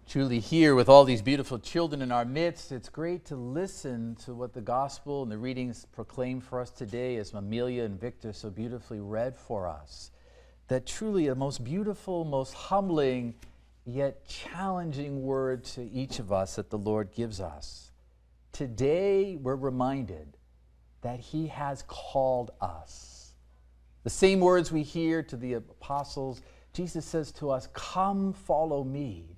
Truly here with all these beautiful children in our midst, it's great to listen to what the gospel and the readings proclaim for us today, as Amelia and Victor so beautifully read for us. That truly a most beautiful, most humbling, yet challenging word to each of us that the Lord gives us. Today we're reminded that He has called us. The same words we hear to the apostles, Jesus says to us, "Come, follow me."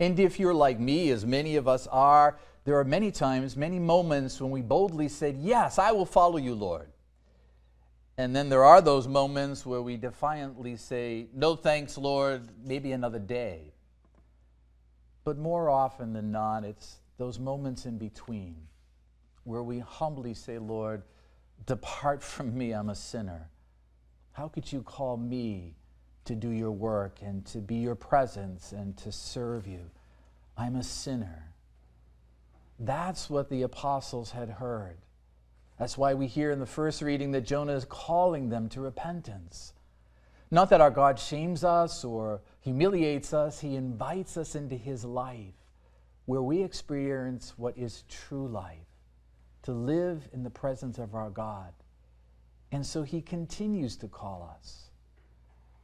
And if you're like me, as many of us are, there are many times, many moments when we boldly said, "Yes, I will follow you, Lord." And then there are those moments where we defiantly say, "No thanks, Lord, maybe another day." But more often than not, it's those moments in between where we humbly say, "Lord, depart from me, I'm a sinner. How could you call me to do your work and to be your presence and to serve you? I'm a sinner." That's what the apostles had heard. That's why we hear in the first reading that Jonah is calling them to repentance. Not that our God shames us or humiliates us. He invites us into His life where we experience what is true life, to live in the presence of our God. And so He continues to call us.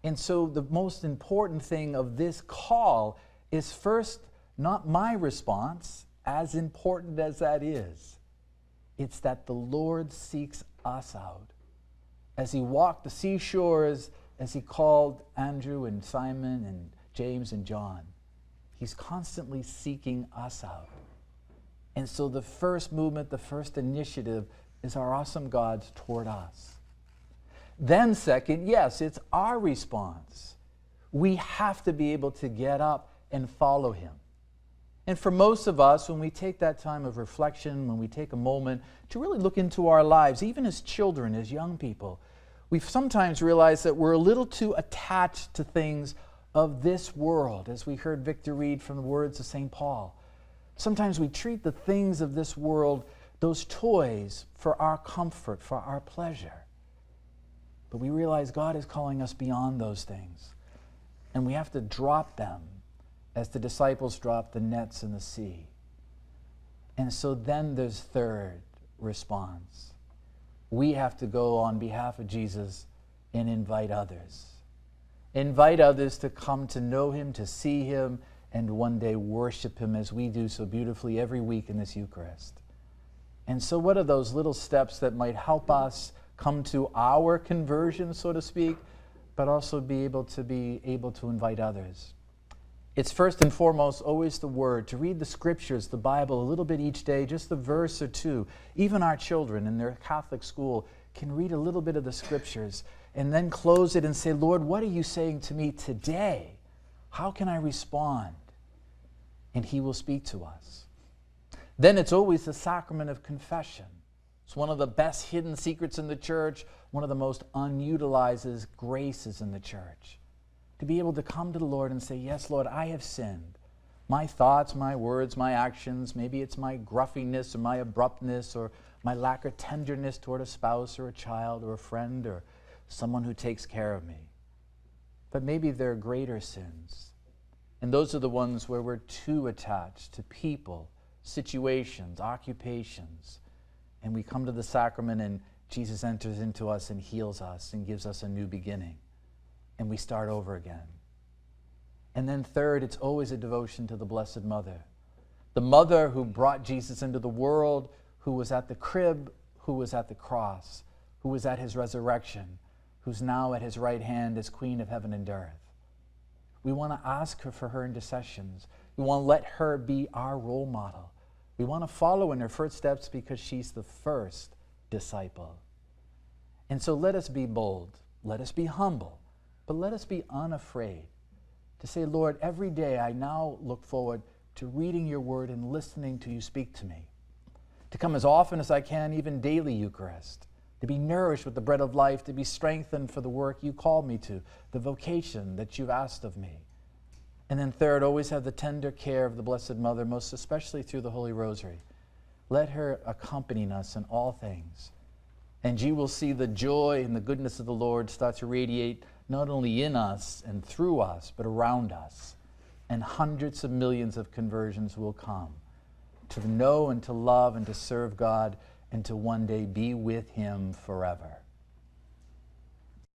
And so the most important thing of this call is first, not my response, as important as that is. It's that the Lord seeks us out. As He walked the seashores, as He called Andrew and Simon and James and John, He's constantly seeking us out. And so the first movement, the first initiative is our awesome God's toward us. Then second, yes, it's our response. We have to be able to get up and follow Him. And for most of us, when we take that time of reflection, when we take a moment to really look into our lives, even as children, as young people, we sometimes realize that we're a little too attached to things of this world, as we heard Victor read from the words of St. Paul. Sometimes we treat the things of this world, those toys, for our comfort, for our pleasure. But we realize God is calling us beyond those things. And we have to drop them as the disciples dropped the nets in the sea. And so then there's third response. We have to go on behalf of Jesus and invite others. Invite others to come to know Him, to see Him, and one day worship Him as we do so beautifully every week in this Eucharist. And so what are those little steps that might help us come to our conversion, so to speak, but also be able to invite others? It's first and foremost always the Word, to read the Scriptures, the Bible, a little bit each day, just a verse or two. Even our children in their Catholic school can read a little bit of the Scriptures and then close it and say, "Lord, what are you saying to me today? How can I respond?" And He will speak to us. Then it's always the sacrament of confession. It's one of the best hidden secrets in the church, one of the most unutilized graces in the church. To be able to come to the Lord and say, "Yes, Lord, I have sinned. My thoughts, my words, my actions, maybe it's my gruffiness or my abruptness or my lack of tenderness toward a spouse or a child or a friend or someone who takes care of me." But maybe there are greater sins. And those are the ones where we're too attached to people, situations, occupations. And we come to the sacrament and Jesus enters into us and heals us and gives us a new beginning. And we start over again. And then third, it's always a devotion to the Blessed Mother. The mother who brought Jesus into the world, who was at the crib, who was at the cross, who was at His resurrection, who's now at His right hand as Queen of heaven and earth. We want to ask her for her intercessions. We want to let her be our role model. We want to follow in her footsteps because she's the first disciple. And so let us be bold, let us be humble, but let us be unafraid to say, "Lord, every day I now look forward to reading your word and listening to you speak to me. To come as often as I can, even daily Eucharist, to be nourished with the bread of life, to be strengthened for the work you called me to, the vocation that you've asked of me." And then third, always have the tender care of the Blessed Mother, most especially through the Holy Rosary. Let her accompany us in all things. And you will see the joy and the goodness of the Lord start to radiate not only in us and through us, but around us. and hundreds of millions of conversions will come to know and to love and to serve God and to one day be with Him forever.